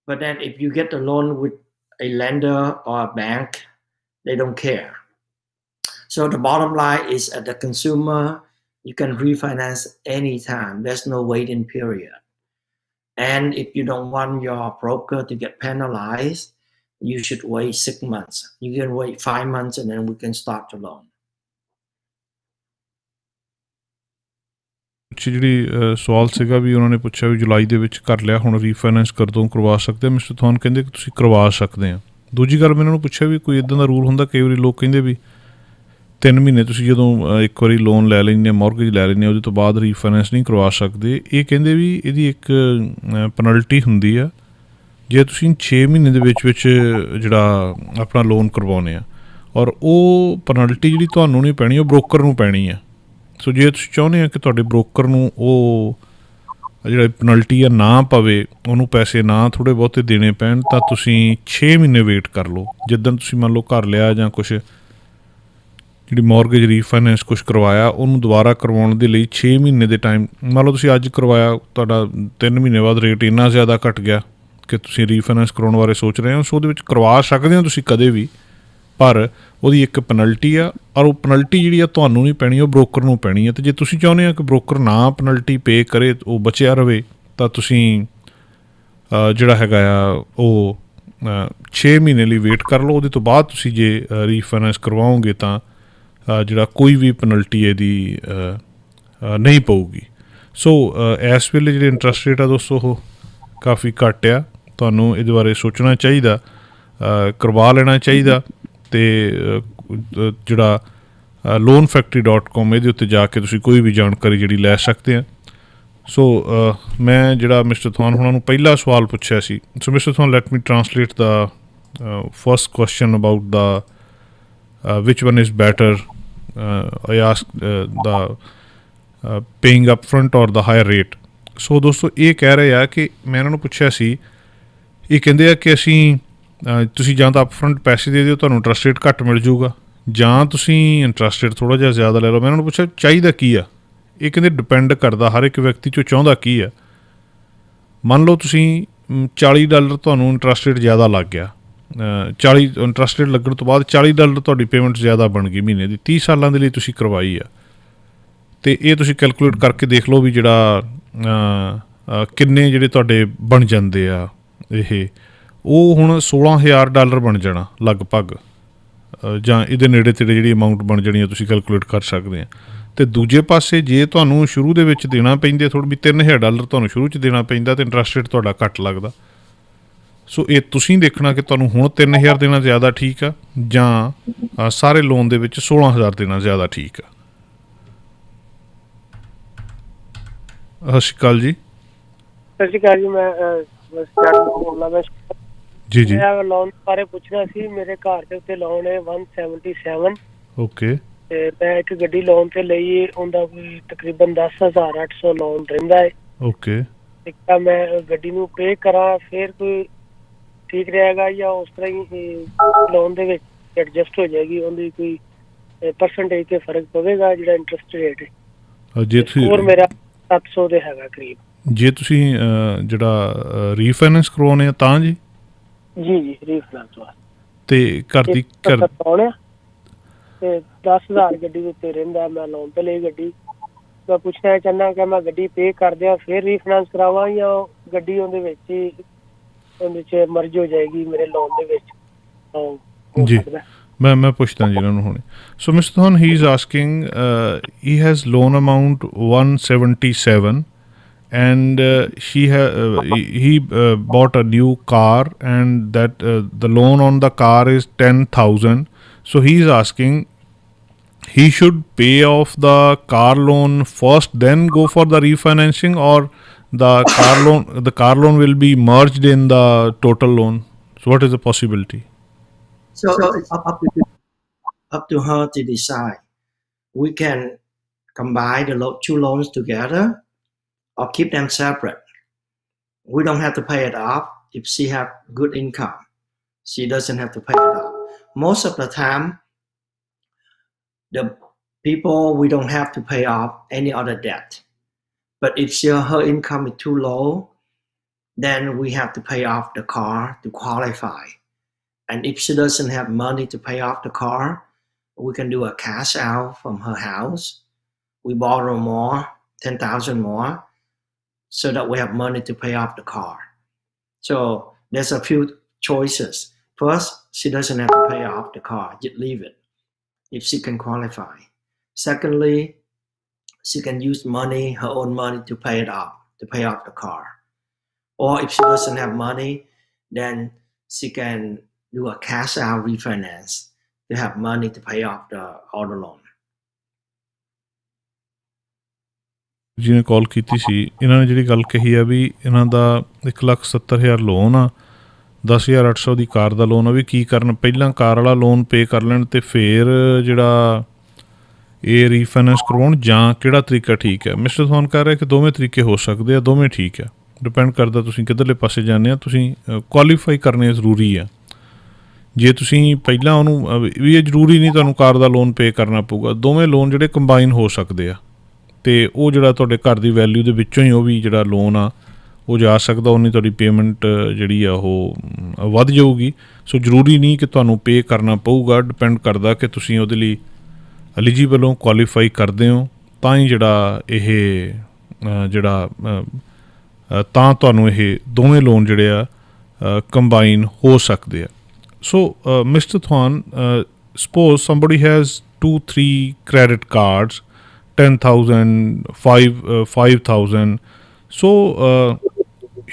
But then if you get a loan with a lender or a bank, they don't care. So the bottom line is, at the consumer, you can refinance anytime. There's no waiting period. And if you don't want your broker to get penalized, you should wait 6 months. You can wait 5 months and then we can start the loan. ਜਿਹੜੀ ਸਵਾਲ ਸੀਗਾ ਵੀ ਉਹਨਾਂ ਨੇ ਪੁੱਛਿਆ ਵੀ ਜੁਲਾਈ ਦੇ ਵਿੱਚ ਕਰ ਲਿਆ, ਹੁਣ ਰੀਫਾਈਨੈਂਸ ਕਦੋਂ ਕਰਵਾ ਸਕਦੇ? ਮਿਸਟਰ ਥਵਾਨ ਕਹਿੰਦੇ ਕਿ ਤੁਸੀਂ ਕਰਵਾ ਸਕਦੇ ਆ। ਦੂਜੀ ਗੱਲ, ਮੈਂ ਇਹਨਾਂ ਨੂੰ ਪੁੱਛਿਆ ਵੀ ਕੋਈ ਇੱਦਾਂ ਦਾ ਰੂਲ ਹੁੰਦਾ? ਕਈ ਵਾਰੀ ਲੋਕ ਕਹਿੰਦੇ ਵੀ 3 ਮਹੀਨੇ ਤੁਸੀਂ ਜਦੋਂ ਇੱਕ ਵਾਰੀ ਲੋਨ ਲੈ ਲੈਂਦੇ ਆ, ਮੌਰਗੇਜ ਲੈ ਲੈਂਦੇ ਆ, ਉਹਦੇ ਤੋਂ ਬਾਅਦ ਰੀਫਾਈਨੈਂਸ ਨਹੀਂ ਕਰਵਾ ਸਕਦੇ। ਇਹ ਕਹਿੰਦੇ ਵੀ ਇਹਦੀ ਇੱਕ ਪੈਨਲਟੀ ਹੁੰਦੀ ਆ ਜੇ ਤੁਸੀਂ 6 ਮਹੀਨੇ ਦੇ ਵਿੱਚ ਜਿਹੜਾ ਆਪਣਾ ਲੋਨ ਕਰਵਾਉਂਦੇ ਆ, ਔਰ ਉਹ ਪੈਨਲਟੀ ਜਿਹੜੀ ਤੁਹਾਨੂੰ ਨਹੀਂ ਪੈਣੀ, ਉਹ ਬ੍ਰੋਕਰ ਨੂੰ ਪੈਣੀ ਆ। ਸੋ ਜੇ ਤੁਸੀਂ ਚਾਹੁੰਦੇ ਆ ਕਿ ਤੁਹਾਡੇ ਬ੍ਰੋਕਰ ਨੂੰ ਉਹ ਜਿਹੜਾ ਪੈਨਲਟੀ ਆ ਨਾ ਪਵੇ, ਉਹਨੂੰ ਪੈਸੇ ਨਾ ਥੋੜ੍ਹੇ ਬਹੁਤੇ ਦੇਣੇ ਪੈਣ, ਤਾਂ ਤੁਸੀਂ 6 ਮਹੀਨੇ ਵੇਟ ਕਰ ਲਓ। ਜਿੱਦਣ ਤੁਸੀਂ ਮੰਨ ਲਓ ਘਰ ਲਿਆ ਜਾਂ ਕੁਛ ਜਿਹੜੀ ਮੌਰਗੇਜ ਰੀਫਾਈਨੈਂਸ ਕੁਛ ਕਰਵਾਇਆ, ਉਹਨੂੰ ਦੁਬਾਰਾ ਕਰਵਾਉਣ ਦੇ ਲਈ 6 ਮਹੀਨੇ ਦੇ ਟਾਈਮ, ਮੰਨ ਲਓ ਤੁਸੀਂ ਅੱਜ ਕਰਵਾਇਆ, ਤੁਹਾਡਾ 3 ਮਹੀਨੇ ਬਾਅਦ ਰੇਟ ਇੰਨਾ ਜ਼ਿਆਦਾ ਘੱਟ ਗਿਆ ਕਿ ਤੁਸੀਂ ਰੀਫਾਈਨੈਂਸ ਕਰਾਉਣ ਬਾਰੇ ਸੋਚ ਰਹੇ ਹੋ। ਸੋ ਉਹਦੇ ਵਿੱਚ ਕਰਵਾ ਸਕਦੇ ਹੋ ਤੁਸੀਂ ਕਦੇ ਵੀ, ਪਰ ਉਹਦੀ ਇੱਕ ਪੈਨਲਟੀ ਆ, ਔਰ ਉਹ ਪੈਨਲਟੀ ਜਿਹੜੀ ਆ ਤੁਹਾਨੂੰ ਨਹੀਂ ਪੈਣੀ, ਉਹ ਬ੍ਰੋਕਰ ਨੂੰ ਪੈਣੀ ਹੈ। ਅਤੇ ਜੇ ਤੁਸੀਂ ਚਾਹੁੰਦੇ ਆ ਕਿ ਬ੍ਰੋਕਰ ਨਾ ਪੈਨਲਟੀ ਪੇ ਕਰੇ, ਉਹ ਬਚਿਆ ਰਹੇ, ਤਾਂ ਤੁਸੀਂ ਜਿਹੜਾ ਹੈਗਾ ਆ ਉਹ 6 ਮਹੀਨੇ ਲਈ ਵੇਟ ਕਰ ਲਓ। ਉਹਦੇ ਤੋਂ ਬਾਅਦ ਤੁਸੀਂ ਜੇ ਰੀਫਾਈਨੈਂਸ ਕਰਵਾਓਗੇ ਤਾਂ ਜਿਹੜਾ ਕੋਈ ਵੀ ਪੈਨਲਟੀ ਇਹਦੀ ਨਹੀਂ ਪਊਗੀ। ਸੋ ਇਸ ਵੇਲੇ ਜਿਹੜੇ ਇੰਟਰਸਟ ਰੇਟ ਆ ਦੋਸਤੋ, ਉਹ ਕਾਫੀ ਘੱਟ ਆ। ਤੁਹਾਨੂੰ ਇਹਦੇ ਬਾਰੇ ਸੋਚਣਾ ਚਾਹੀਦਾ, ਕਰਵਾ ਲੈਣਾ ਚਾਹੀਦਾ। ਅਤੇ ਜਿਹੜਾ loanfactory.com, ਇਹਦੇ ਉੱਤੇ ਜਾ ਕੇ ਤੁਸੀਂ ਕੋਈ ਵੀ ਜਾਣਕਾਰੀ ਜਿਹੜੀ ਲੈ ਸਕਦੇ ਆ। ਸੋ ਮੈਂ ਜਿਹੜਾ ਮਿਸਟਰ ਥਵਾਨ ਹੁਣਾਂ ਨੂੰ ਪਹਿਲਾ ਸਵਾਲ ਪੁੱਛਿਆ ਸੀ, ਸੋ ਮਿਸਟਰ ਥਵਾਨ, let me translate the first question about the which one is better? I asked the paying up front or the higher rate. ਸੋ ਦੋਸਤੋ ਇਹ ਕਹਿ ਰਹੇ ਆ ਕਿ ਮੈਂ ਇਹਨਾਂ ਨੂੰ ਪੁੱਛਿਆ ਸੀ, ਇਹ ਕਹਿੰਦੇ ਆ ਕਿ ਅਸੀਂ ਤੁਸੀਂ ਜਾਂ ਤਾਂ ਅਪਫਰੰਟ ਪੈਸੇ ਦੇ ਦਿਓ, ਤੁਹਾਨੂੰ ਇੰਟਰਸਟ ਰੇਟ ਘੱਟ ਮਿਲ ਜਾਊਗਾ, ਜਾਂ ਤੁਸੀਂ ਇੰਟਰਸਟ ਰੇਟ ਥੋੜ੍ਹਾ ਜਿਹਾ ਜ਼ਿਆਦਾ ਲੈ ਲਓ। ਮੈਂ ਉਹਨਾਂ ਨੂੰ ਪੁੱਛਿਆ ਚਾਹੀਦਾ ਕੀ ਆ? ਇਹ ਕਹਿੰਦੇ ਡਿਪੈਂਡ ਕਰਦਾ ਹਰ ਇੱਕ ਵਿਅਕਤੀ 'ਚੋਂ ਚਾਹੁੰਦਾ ਕੀ ਆ। ਮੰਨ ਲਓ ਤੁਸੀਂ $40 ਤੁਹਾਨੂੰ ਇੰਟਰਸਟ ਰੇਟ ਜ਼ਿਆਦਾ ਲੱਗ ਗਿਆ, 40 ਇੰਟਰਸਟ ਰੇਟ ਲੱਗਣ ਤੋਂ ਬਾਅਦ $40 ਤੁਹਾਡੀ ਪੇਮੈਂਟ ਜ਼ਿਆਦਾ ਬਣ ਗਈ ਮਹੀਨੇ ਦੀ, 30 ਸਾਲਾਂ ਦੇ ਲਈ ਤੁਸੀਂ ਕਰਵਾਈ ਆ। ਅਤੇ ਇਹ ਤੁਸੀਂ ਕੈਲਕੂਲੇਟ ਕਰਕੇ ਦੇਖ ਲਓ ਵੀ ਜਿਹੜਾ ਕਿੰਨੇ ਜਿਹੜੇ ਤੁਹਾਡੇ ਬਣ ਜਾਂਦੇ ਆ। ਇਹ ਉਹ ਹੁਣ $16,000 ਬਣ ਜਾਣਾ ਲਗਭਗ, ਜਾਂ ਇਹਦੇ ਨੇੜੇ ਤੇੜੇ ਜਿਹੜੀ ਅਮਾਊਂਟ ਬਣ ਜਾਣੀ ਆ, ਤੁਸੀਂ ਕੈਲਕੂਲੇਟ ਕਰ ਸਕਦੇ ਆ। ਅਤੇ ਦੂਜੇ ਪਾਸੇ ਜੇ ਤੁਹਾਨੂੰ ਸ਼ੁਰੂ ਦੇ ਵਿੱਚ ਦੇਣਾ ਪੈਂਦੇ ਥੋੜ੍ਹੀ ਵੀ $3,000 ਤੁਹਾਨੂੰ ਸ਼ੁਰੂ 'ਚ ਦੇਣਾ ਪੈਂਦਾ ਅਤੇ ਇੰਟਰਸਟ ਰੇਟ ਤੁਹਾਡਾ ਘੱਟ ਲੱਗਦਾ। ਸੋ ਇਹ ਤੁਸੀਂ ਦੇਖਣਾ ਕਿ ਤੁਹਾਨੂੰ ਹੁਣ 3,000 ਦੇਣਾ ਜ਼ਿਆਦਾ ਠੀਕ ਆ, ਜਾਂ ਸਾਰੇ ਲੋਨ ਦੇ ਵਿੱਚ 16,000 ਦੇਣਾ ਜ਼ਿਆਦਾ ਠੀਕ ਆ। ਸਤਿ ਸ਼੍ਰੀ ਅਕਾਲ ਜੀ। ਸਤਿ ਸ਼੍ਰੀ ਅਕਾਲ ਜੀ। ਮੈਂ ਜੀ ਜੀ। ਮੈਂ ਲੋਨ ਬਾਰੇ ਪੁੱਛਣਾ ਸੀ। ਮੇਰੇ ਘਰ ਦੇ ਉੱਤੇ ਲੋਨ ਹੈ 177। ਓਕੇ। ਤੇ ਮੈਂ ਇੱਕ ਗੱਡੀ ਲੋਨ ਤੇ ਲਈ, ਉਹਦਾ ਕੋਈ ਤਕਰੀਬਨ 10,800 ਲੋਨ ਰਹਿੰਦਾ ਹੈ। ਓਕੇ। ਤਾਂ ਮੈਂ ਗੱਡੀ ਨੂੰ ਪੇ ਕਰਾਂ ਫਿਰ ਕੋਈ ਠੀਕ ਰਹੇਗਾ, ਜਾਂ ਉਸ ਤਰ੍ਹਾਂ ਹੀ ਲੋਨ ਦੇ ਵਿੱਚ ਐਡਜਸਟ ਹੋ ਜਾਏਗੀ? ਉਹਦੀ ਕੋਈ ਪਰਸੈਂਟੇਜ ਤੇ ਫਰਕ ਪਵੇਗਾ ਜਿਹੜਾ ਇੰਟਰਸਟ ਰੇਟ ਹੈ? ਜੇ ਤੁਸੀਂ ਹੋਰ ਮੇਰਾ 700 ਦੇ ਹੈਗਾ ਕਰੀਬ। ਜੇ ਤੁਸੀਂ ਜਿਹੜਾ ਰੀਫਾਈਨੈਂਸ ਕਰਵਾਉਣੇ ਆ ਤਾਂ ਜੀ ਜੀ ਰੀਫਾਈਨੈਂਸ ਵਾਸਤੇ। ਤੇ ਘਰ ਦੀ ਤੇ 10,000 ਗੱਡੀ ਦੇ ਉੱਤੇ ਰਹਿੰਦਾ। ਮੈਂ ਲੋਨ ਤੇ ਲਈ ਗੱਡੀ। ਮੈਂ ਪੁੱਛਣਾ ਚਾਹੁੰਦਾ ਕਿ ਮੈਂ ਗੱਡੀ ਪੇ ਕਰ ਦਿਆਂ ਫਿਰ ਰੀਫਾਈਨੈਂਸ ਕਰਾਵਾਂ, ਜਾਂ ਗੱਡੀ ਉਹਦੇ ਵਿੱਚ ਹੀ ਉਹਦੇ 'ਚ ਮਰਜ ਹੋ ਜਾਏਗੀ ਮੇਰੇ ਲੋਨ ਦੇ ਵਿੱਚ? ਜੀ ਮੈਂ ਪੁੱਛਦਾ ਜੀ ਇਹਨਾਂ ਨੂੰ ਹੁਣੇ। ਸੋ ਮਿਸਟਰ ਥੋਨ, he is asking, he has loan amount 177 and he bought a new car, and that the loan on the car is 10,000. So he is asking he should pay off the car loan first, then go for the refinancing, or the car loan will be merged in the total loan. So what is the possibility? So it's up to her to decide. We can combine the two loans together or keep them separate. We don't have to pay it off if she have good income. She doesn't have to pay it off. Most of the time, the people, we don't have to pay off any other debt. But if her income is too low, then we have to pay off the car to qualify. And if she doesn't have money to pay off the car, we can do a cash out from her house. We borrow more, 10,000 more, so that we have money to pay off the car. So there's a few choices. First, she doesn't have to pay off the car, just leave it if she can qualify. Secondly, she can use money, her own money, to pay it off, to pay off the car. Or if she doesn't have money, then she can do a cash out refinance to have money to pay off the auto loan. ਜਿਹਨੇ ਕਾਲ ਕੀਤੀ ਸੀ, ਇਹਨਾਂ ਨੇ ਜਿਹੜੀ ਗੱਲ ਕਹੀ ਆ ਵੀ ਇਹਨਾਂ ਦਾ 1,70,000 loan ਆ, 10,800 ਦੀ ਕਾਰ ਦਾ ਲੋਨ ਆ। ਵੀ ਕੀ ਕਰਨ, ਪਹਿਲਾਂ ਕਾਰ ਵਾਲਾ ਲੋਨ ਪੇ ਕਰ ਲੈਣ ਅਤੇ ਫਿਰ ਜਿਹੜਾ ਇਹ ਰੀਫਾਈਨੈਂਸ ਕਰਵਾਉਣ, ਜਾਂ ਕਿਹੜਾ ਤਰੀਕਾ ਠੀਕ ਹੈ? ਮਿਸਟਰ ਥੋਨ ਕਹਿ ਰਿਹਾ ਕਿ ਦੋਵੇਂ ਤਰੀਕੇ ਹੋ ਸਕਦੇ ਆ, ਦੋਵੇਂ ਠੀਕ ਆ, ਡਿਪੈਂਡ ਕਰਦਾ ਤੁਸੀਂ ਕਿੱਧਰਲੇ ਪਾਸੇ ਜਾਂਦੇ ਆ। ਤੁਸੀਂ ਕੁਆਲੀਫਾਈ ਕਰਨੇ ਜ਼ਰੂਰੀ ਆ। ਜੇ ਤੁਸੀਂ ਪਹਿਲਾਂ ਉਹਨੂੰ ਵੀ, ਇਹ ਜ਼ਰੂਰੀ ਨਹੀਂ ਤੁਹਾਨੂੰ ਕਾਰ ਦਾ ਲੋਨ ਪੇ ਕਰਨਾ ਪਊਗਾ, ਦੋਵੇਂ ਲੋਨ ਜਿਹੜੇ ਕੰਬਾਈਨ ਹੋ ਸਕਦੇ ਆ, ਅਤੇ ਉਹ ਜਿਹੜਾ ਤੁਹਾਡੇ ਘਰ ਦੀ ਵੈਲਿਊ ਦੇ ਵਿੱਚੋਂ ਹੀ ਉਹ ਵੀ ਜਿਹੜਾ ਲੋਨ ਆ ਉਹ ਜਾ ਸਕਦਾ, ਉਨੀ ਤੁਹਾਡੀ ਪੇਮੈਂਟ ਜਿਹੜੀ ਆ ਉਹ ਵੱਧ ਜਾਊਗੀ। ਸੋ ਜ਼ਰੂਰੀ ਨਹੀਂ ਕਿ ਤੁਹਾਨੂੰ ਪੇ ਕਰਨਾ ਪਊਗਾ, ਡਿਪੈਂਡ ਕਰਦਾ ਕਿ ਤੁਸੀਂ ਉਹਦੇ ਲਈ ਐਲੀਜੀਬਲ ਹੋ, ਕੁਆਲੀਫਾਈ ਕਰਦੇ ਹੋ, ਤਾਂ ਹੀ ਜਿਹੜਾ ਇਹ ਤਾਂ ਤੁਹਾਨੂੰ ਇਹ ਦੋਵੇਂ ਲੋਨ ਜਿਹੜੇ ਆ ਕੰਬਾਈਨ ਹੋ ਸਕਦੇ ਆ। ਸੋ mister ਥਵਾਨ, suppose somebody has 2-3 credit cards, 10,000, 5,000. So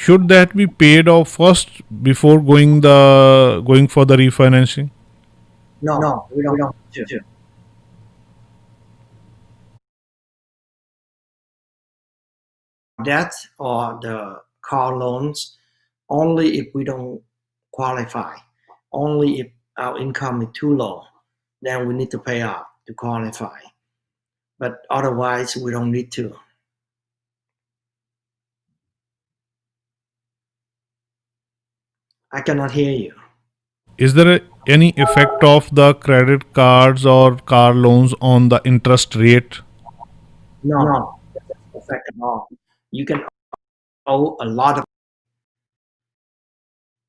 should that be paid off first before going for the refinancing? No, we don't do. Debt or the car loans only if we don't qualify. Only if our income is too low, then we need to pay off to qualify. But otherwise, we don't need to. I cannot hear you. Is there any effect of the credit cards or car loans on the interest rate? No, that's effect at all. You can owe a lot of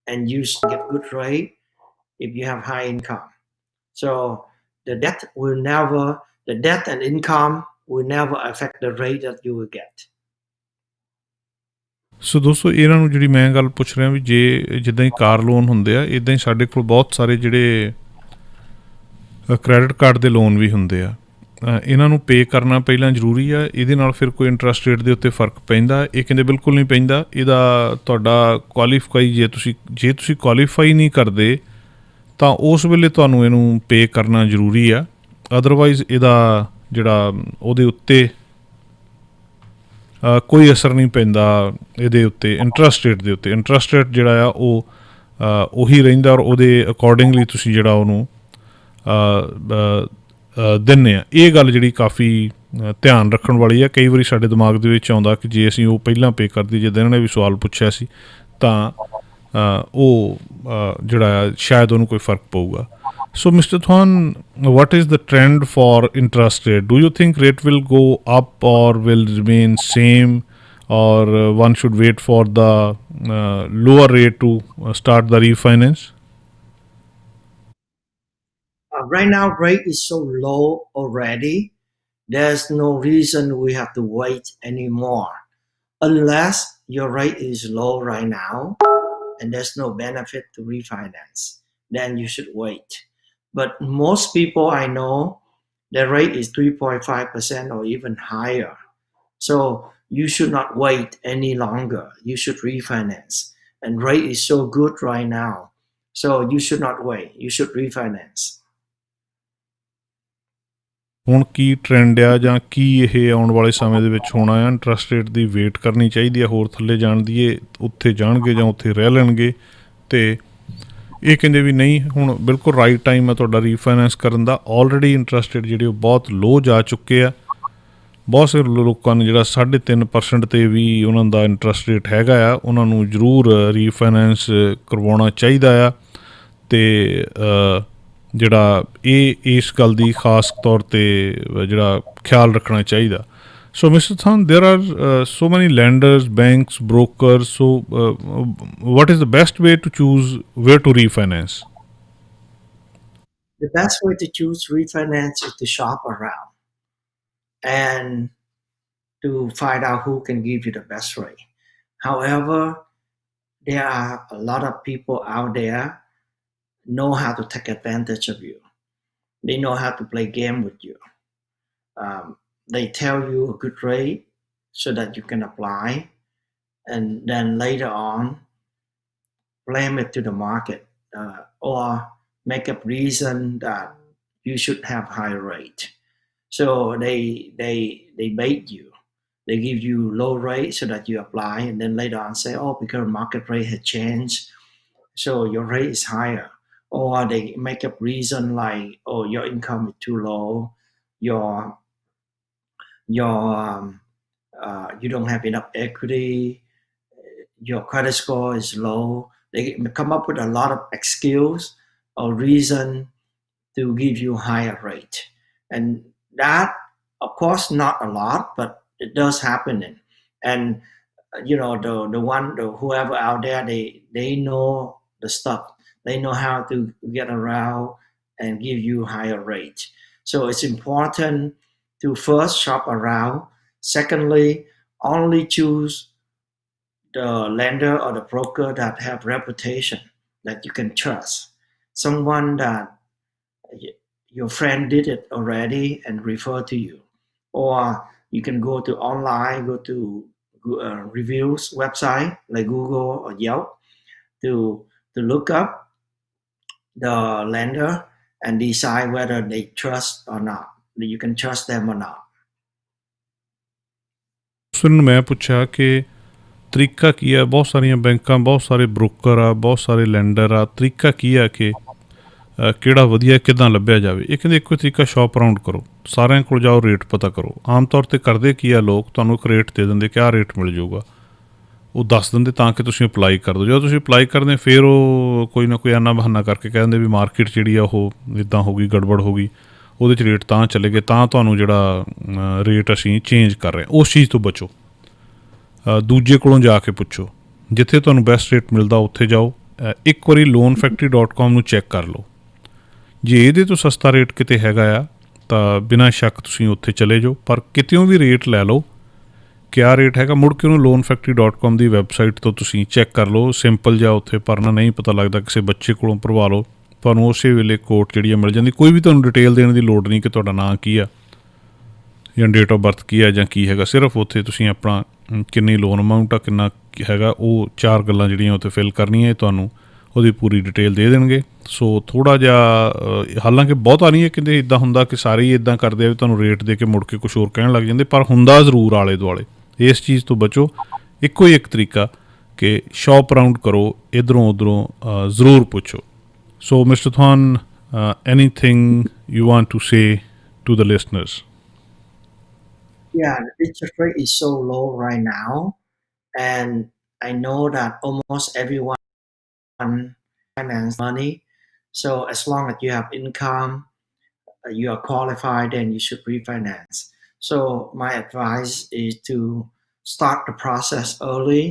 and you still get good rate if you have high income. So the debt and income will never affect the rate that you will get. ਸੋ ਦੋਸਤੋ ਇਹਨਾਂ ਨੂੰ ਜਿਹੜੀ ਮੈਂ ਗੱਲ ਪੁੱਛ ਰਿਹਾ ਵੀ ਜੇ ਜਿੱਦਾਂ ਹੀ ਕਾਰ ਲੋਨ ਹੁੰਦੇ ਆ ਇੱਦਾਂ ਹੀ ਸਾਡੇ ਕੋਲ ਬਹੁਤ ਸਾਰੇ ਜਿਹੜੇ ਕ੍ਰੈਡਿਟ ਕਾਰਡ ਦੇ ਲੋਨ ਵੀ ਹੁੰਦੇ ਆ ਇਹਨਾਂ ਨੂੰ ਪੇ ਕਰਨਾ ਪਹਿਲਾਂ ਜ਼ਰੂਰੀ ਆ ਇਹਦੇ ਨਾਲ ਫਿਰ ਕੋਈ ਇੰਟਰਸਟ ਰੇਟ ਦੇ ਉੱਤੇ ਫਰਕ ਪੈਂਦਾ ਇਹ ਕਹਿੰਦੇ ਬਿਲਕੁਲ ਨਹੀਂ ਪੈਂਦਾ ਇਹਦਾ ਤੁਹਾਡਾ ਕੁਆਲੀਫਾਈ ਜੇ ਤੁਸੀਂ ਕੁਆਲੀਫਾਈ ਨਹੀਂ ਕਰਦੇ ਤਾਂ ਉਸ ਵੇਲੇ ਤੁਹਾਨੂੰ ਇਹਨੂੰ ਪੇ ਕਰਨਾ ਜ਼ਰੂਰੀ ਆ ਅਦਰਵਾਈਜ਼ ਇਹਦਾ ਜਿਹੜਾ ਉਹਦੇ ਉੱਤੇ ਕੋਈ ਅਸਰ ਨਹੀਂ ਪੈਂਦਾ ਇਹਦੇ ਉੱਤੇ ਇੰਟਰਸਟ ਰੇਟ ਜਿਹੜਾ ਆ ਉਹ ਉਹੀ ਰਹਿੰਦਾ ਔਰ ਉਹਦੇ ਅਕੋਰਡਿੰਗਲੀ ਤੁਸੀਂ ਜਿਹੜਾ ਉਹਨੂੰ ਦਿੰਦੇ ਆ ਇਹ ਗੱਲ ਜਿਹੜੀ ਕਾਫੀ ਧਿਆਨ ਰੱਖਣ ਵਾਲੀ ਆ ਕਈ ਵਾਰੀ ਸਾਡੇ ਦਿਮਾਗ ਦੇ ਵਿੱਚ ਆਉਂਦਾ ਕਿ ਜੇ ਅਸੀਂ ਉਹ ਪਹਿਲਾਂ ਪੇ ਕਰ ਦਈਏ ਜਿੱਦਾਂ ਇਹਨਾਂ ਨੇ ਵੀ ਸਵਾਲ ਪੁੱਛਿਆ ਸੀ ਤਾਂ ਉਹ ਜਿਹੜਾ ਸ਼ਾਇਦ ਉਹਨੂੰ ਕੋਈ ਫਰਕ ਪਊਗਾ So Mr. Thwan, what is the trend for interest rate? Do you think rate will go up or will remain same, or one should wait for the lower rate to start the refinance? Right now, rate is so low already. There's no reason we have to wait anymore, unless your rate is low right now and there's no benefit to refinance. Then you should wait. But most people I know, their rate is 3.5% or even higher. So you should not wait any longer. You should refinance. And rate is so good right now. So you should not wait. You should refinance. ਹੁਣ ਕੀ trend ਆ ਜਾਂ ਕੀ ਇਹ ਆਉਣ ਵਾਲੇ ਸਮੇਂ ਦੇ ਵਿੱਚ ਹੋਣਾ ਆ ਇੰਟਰਸਟ ਰੇਟ ਦੀ ਵੇਟ ਕਰਨੀ ਚਾਹੀਦੀ ਆ ਹੋਰ ਥੱਲੇ ਜਾਣ ਦੀ ਉੱਥੇ ਜਾਣਗੇ ਜਾਂ ਉੱਥੇ ਰਹਿ ਲੈਣਗੇ ਅਤੇ ਇਹ ਕਹਿੰਦੇ ਵੀ ਨਹੀਂ ਹੁਣ ਬਿਲਕੁਲ ਰਾਈਟ ਟਾਈਮ ਹੈ ਤੁਹਾਡਾ ਰੀਫਾਈਨੈਂਸ ਕਰਨ ਦਾ ਆਲਰੇਡੀ ਇੰਟਰਸਟ ਰੇਟ ਜਿਹੜੇ ਉਹ ਬਹੁਤ ਲੋ ਜਾ ਚੁੱਕੇ ਆ ਬਹੁਤ ਸਾਰੇ ਲੋਕਾਂ ਨੇ ਜਿਹੜਾ 3.5% 'ਤੇ ਵੀ ਉਹਨਾਂ ਦਾ ਇੰਟਰਸਟ ਰੇਟ ਹੈਗਾ ਆ ਉਹਨਾਂ ਨੂੰ ਜ਼ਰੂਰ ਰੀਫਾਈਨੈਂਸ ਕਰਵਾਉਣਾ ਚਾਹੀਦਾ ਆ ਅਤੇ ਜਿਹੜਾ ਇਸ ਗੱਲ ਦੀ ਖਾਸ ਤੌਰ 'ਤੇ ਜਿਹੜਾ ਖਿਆਲ ਰੱਖਣਾ ਚਾਹੀਦਾ So Mr. Than, there are so many lenders, banks, brokers. So what is the best way to choose where to refinance? The best way to choose refinance is to shop around and to find out who can give you the best rate. However, there are a lot of people out there know how to take advantage of you. They know how to play game with you. They tell you a good rate so that you can apply, and then later on blame it to the market or make up reason that you should have higher rate. So they bait you. They give you low rate so that you apply, and then later on say, oh, because market rate has changed, so your rate is higher. Or they make up reason like, oh, your income is too low, you don't have enough equity, your credit score is low. They come up with a lot of excuse or reason to give you higher rate, and that, of course, not a lot, but it does happen. And you know, whoever out there, they know the stuff. They know how to get around and give you higher rate. So it's important to first shop around. Secondly, only choose the lender or the broker that have reputation that you can trust. Someone that your friend did it already and refer to you. Or you can go to online, go to reviews website like Google or Yelp to look up the lender and decide whether they trust or not. You can trust them or not. ਨੂੰ ਮੈਂ ਪੁੱਛਿਆ ਕਿ ਤਰੀਕਾ ਕੀ ਆ ਬਹੁਤ ਸਾਰੀਆਂ ਬੈਂਕਾਂ ਬਹੁਤ ਸਾਰੇ ਬ੍ਰੋਕਰ ਆ ਬਹੁਤ ਸਾਰੇ ਲੈਂਡਰ ਆ ਤਰੀਕਾ ਕੀ ਆ ਕਿ ਕਿਹੜਾ ਵਧੀਆ ਕਿੱਦਾਂ ਲੱਭਿਆ ਜਾਵੇ ਇਹ ਕਹਿੰਦੇ ਇੱਕੋ ਤਰੀਕਾ ਸ਼ੌਪ ਅਰਾਊਂਡ ਕਰੋ ਸਾਰਿਆਂ ਕੋਲ ਜਾਓ ਰੇਟ ਪਤਾ ਕਰੋ ਆਮ ਤੌਰ 'ਤੇ ਕਰਦੇ ਕੀ ਆ ਲੋਕ ਤੁਹਾਨੂੰ ਇੱਕ ਰੇਟ ਦੇ ਦਿੰਦੇ ਕਿ ਆਹ ਰੇਟ ਮਿਲ ਜਾਊਗਾ ਉਹ ਦੱਸ ਦਿੰਦੇ ਤਾਂ ਕਿ ਤੁਸੀਂ ਅਪਲਾਈ ਕਰ ਦਿਓ। ਜਦੋਂ ਤੁਸੀਂ ਅਪਲਾਈ ਕਰਦੇ ਫਿਰ ਉਹ ਕੋਈ ਨਾ ਕੋਈ ਆਨਾ ਬਹਾਨਾ ਕਰਕੇ ਕਹਿ ਦਿੰਦੇ ਵੀ ਮਾਰਕੀਟ ਜਿਹੜੀ ਆ ਉਹ ਇੱਦਾਂ ਹੋ ਗਈ, ਗੜਬੜ ਹੋ ਗਈ, ਉਹਦੇ 'ਚ ਰੇਟ ਤਾਂ ਚਲੇ ਗਏ, ਤਾਂ ਤੁਹਾਨੂੰ ਜਿਹੜਾ ਰੇਟ ਅਸੀਂ ਚੇਂਜ ਕਰ ਰਹੇ ਹਾਂ। ਉਸ ਚੀਜ਼ ਤੋਂ ਬਚੋ। ਦੂਜੇ ਕੋਲੋਂ ਜਾ ਕੇ ਪੁੱਛੋ, ਜਿੱਥੇ ਤੁਹਾਨੂੰ ਬੈਸਟ ਰੇਟ ਮਿਲਦਾ ਉੱਥੇ ਜਾਓ। ਇੱਕ ਵਾਰੀ loanfactory.com ਨੂੰ ਚੈੱਕ ਕਰ ਲਓ, ਜੇ ਇਹਦੇ ਤੋਂ ਸਸਤਾ ਰੇਟ ਕਿਤੇ ਹੈਗਾ ਆ ਤਾਂ ਬਿਨਾਂ ਸ਼ੱਕ ਤੁਸੀਂ ਉੱਥੇ ਚਲੇ ਜਾਓ। ਪਰ ਕਿਤਿਓਂ ਵੀ ਰੇਟ ਲੈ ਲਓ, ਕਿਆ ਰੇਟ ਹੈਗਾ, ਮੁੜ ਕੇ ਉਹਨੂੰ loanfactory.com ਦੀ ਵੈਬਸਾਈਟ ਤੋਂ ਤੁਸੀਂ ਚੈੱਕ ਕਰ ਲਓ। ਸਿੰਪਲ ਜਿਹਾ ਉੱਥੇ ਭਰਨਾ, ਨਹੀਂ ਪਤਾ ਲੱਗਦਾ ਕਿਸੇ ਬੱਚੇ ਕੋਲੋਂ ਭਰਵਾ ਲਓ, ਤੁਹਾਨੂੰ ਉਸੇ ਵੇਲੇ ਕੋਟ ਜਿਹੜੀ ਆ ਮਿਲ ਜਾਂਦੀ। ਕੋਈ ਵੀ ਤੁਹਾਨੂੰ ਡਿਟੇਲ ਦੇਣ ਦੀ ਲੋੜ ਨਹੀਂ ਕਿ ਤੁਹਾਡਾ ਨਾਂ ਕੀ ਆ ਜਾਂ ਡੇਟ ਆਫ ਬਰਥ ਕੀ ਆ ਜਾਂ ਕੀ ਹੈਗਾ। ਸਿਰਫ ਉੱਥੇ ਤੁਸੀਂ ਆਪਣਾ ਕਿੰਨੀ ਲੋਨ ਅਮਾਊਂਟ ਆ, ਕਿੰਨਾ ਹੈਗਾ, ਉਹ 4 ਗੱਲਾਂ ਜਿਹੜੀਆਂ ਉੱਥੇ ਫਿਲ ਕਰਨੀਆਂ, ਤੁਹਾਨੂੰ ਉਹਦੀ ਪੂਰੀ ਡਿਟੇਲ ਦੇ ਦੇਣਗੇ। ਸੋ ਥੋੜ੍ਹਾ ਜਿਹਾ, ਹਾਲਾਂਕਿ ਬਹੁਤਾ ਨਹੀਂ ਹੈ ਕਿਤੇ ਇੱਦਾਂ ਹੁੰਦਾ ਕਿ ਸਾਰੇ ਹੀ ਇੱਦਾਂ ਕਰਦੇ ਆ ਵੀ ਤੁਹਾਨੂੰ ਰੇਟ ਦੇ ਕੇ ਮੁੜ ਕੇ ਕੁਛ ਹੋਰ ਕਹਿਣ ਲੱਗ ਜਾਂਦੇ, ਪਰ ਹੁੰਦਾ ਜ਼ਰੂਰ ਆਲੇ ਦੁਆਲੇ। ਇਸ ਚੀਜ਼ ਤੋਂ ਬਚੋ। ਇੱਕੋ ਹੀ ਇੱਕ ਤਰੀਕਾ ਕਿ ਸ਼ੌਪ ਅਰਾਊਂਡ ਕਰੋ, ਇੱਧਰੋਂ ਉੱਧਰੋਂ ਜ਼ਰੂਰ ਪੁੱਛੋ। ਸੋ ਮਿਸਟਰ ਥਾਨ, anything you want to say to the listeners? Yeah, the interest rate is so low right now, and I know that almost everyone finance money. So as long as you have income, you are qualified, then you should refinance. So my advice is to start the process early.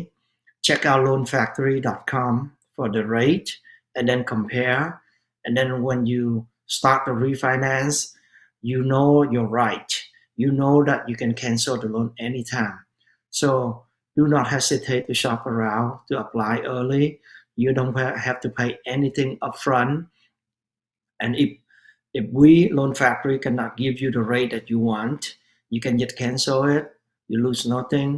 Check out loanfactory.com for the rate, and then compare. And then when you start the refinance, you know you're right. You know that you can cancel the loan anytime. So do not hesitate to shop around, to apply early. You don't have to pay anything upfront. And if we, Loan Factory, cannot give you the rate that you want, you can just cancel it. You lose nothing,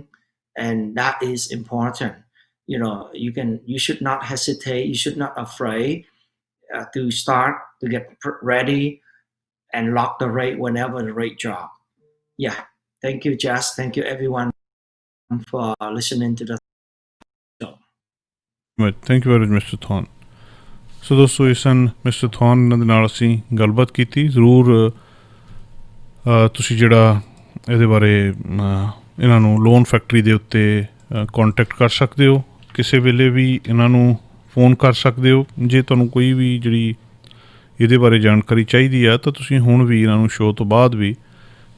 and that is important. You should not hesitate. You should not afraid to start, to get ready and lock the rate whenever the rate drop. Yeah, thank you, Jess. Thank you, everyone, for listening to the show. Thank you very much mister ਥਾਨ। So ਦੋਸਤੋ, ਇਹ ਸਨ mister ਥਾਨ, ਇਹਨਾਂ ਦੇ ਨਾਲ ਅਸੀਂ ਗੱਲਬਾਤ ਕੀਤੀ। ਜ਼ਰੂਰ ਤੁਸੀਂ ਜਿਹੜਾ ਇਹਦੇ ਬਾਰੇ ਇਹਨਾਂ ਨੂੰ ਲੋਨ ਫੈਕਟਰੀ ਦੇ ਉੱਤੇ ਕੋਂਟੈਕਟ ਕਰ ਸਕਦੇ ਹੋ। ਕਿਸੇ ਵੇਲੇ ਵੀ ਇਹਨਾਂ ਨੂੰ ਫੋਨ ਕਰ ਸਕਦੇ ਹੋ। ਜੇ ਤੁਹਾਨੂੰ ਕੋਈ ਵੀ ਜਿਹੜੀ ਇਹਦੇ ਬਾਰੇ ਜਾਣਕਾਰੀ ਚਾਹੀਦੀ ਆ ਤਾਂ ਤੁਸੀਂ ਹੁਣ ਵੀ ਇਹਨਾਂ ਨੂੰ ਸ਼ੋਅ ਤੋਂ ਬਾਅਦ ਵੀ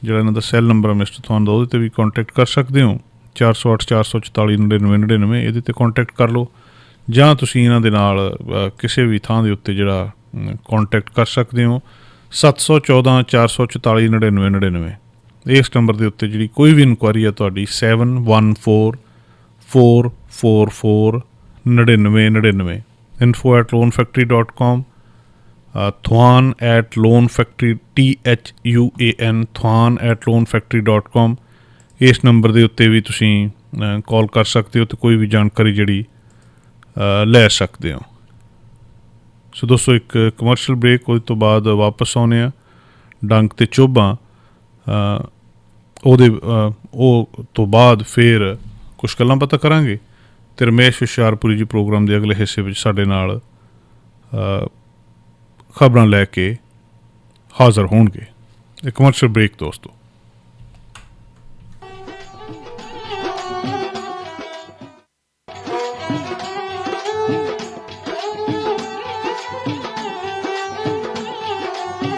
ਜਿਹੜਾ ਇਹਨਾਂ ਦਾ ਸੈੱਲ ਨੰਬਰ ਆ ਮਿਸਟਰ ਥਾਨ ਦਾ, ਉਹਦੇ 'ਤੇ ਵੀ ਕੋਂਟੈਕਟ ਕਰ ਸਕਦੇ ਹੋ। 408 444 99 99, ਇਹਦੇ 'ਤੇ ਕੋਂਟੈਕਟ ਕਰ ਲਓ। ਜਾਂ ਤੁਸੀਂ ਇਹਨਾਂ ਦੇ ਨਾਲ ਕਿਸੇ ਵੀ ਥਾਂ ਦੇ ਉੱਤੇ ਜਿਹੜਾ ਕੋਂਟੈਕਟ ਕਰ ਸਕਦੇ ਹੋ। 714 444 99 99, ਇਸ ਨੰਬਰ ਦੇ ਉੱਤੇ ਜਿਹੜੀ ਕੋਈ ਵੀ ਇਨਕੁਆਇਰੀ ਆ ਤੁਹਾਡੀ 714 444 99 99, info@loanfactory.com, thwan@loanfactory, THUAN, thwan@loanfactory.com। ਇਸ ਨੰਬਰ ਦੇ ਉੱਤੇ ਵੀ ਤੁਸੀਂ ਕਾਲ ਕਰ ਸਕਦੇ ਹੋ ਅਤੇ ਕੋਈ ਵੀ ਜਾਣਕਾਰੀ ਜਿਹੜੀ ਲੈ ਸਕਦੇ ਹੋ। ਸੋ ਦੋਸਤੋ, ਇੱਕ ਕਮਰਸ਼ੀਅਲ ਬ੍ਰੇਕ, ਉਹਦੇ ਤੋਂ ਬਾਅਦ ਵਾਪਸ ਆਉਂਦੇ ਹਾਂ। ਡੰਕ ਅਤੇ ਚੋਭਾਂ, ਉਹ ਤੋਂ ਬਾਅਦ ਫਿਰ ਕੁਛ ਗੱਲਾਂ ਪਤਾ ਕਰਾਂਗੇ ਅਤੇ ਰਮੇਸ਼ ਹੁਸ਼ਿਆਰਪੁਰੀ ਜੀ ਪ੍ਰੋਗਰਾਮ ਦੇ ਅਗਲੇ ਹਿੱਸੇ ਵਿੱਚ ਸਾਡੇ ਨਾਲ ਖਬਰਾਂ ਲੈ ਕੇ ਹਾਜ਼ਰ ਹੋਣਗੇ। ਇਹ ਕਮਰਸ਼ੀਅਲ ਬ੍ਰੇਕ ਦੋਸਤੋ।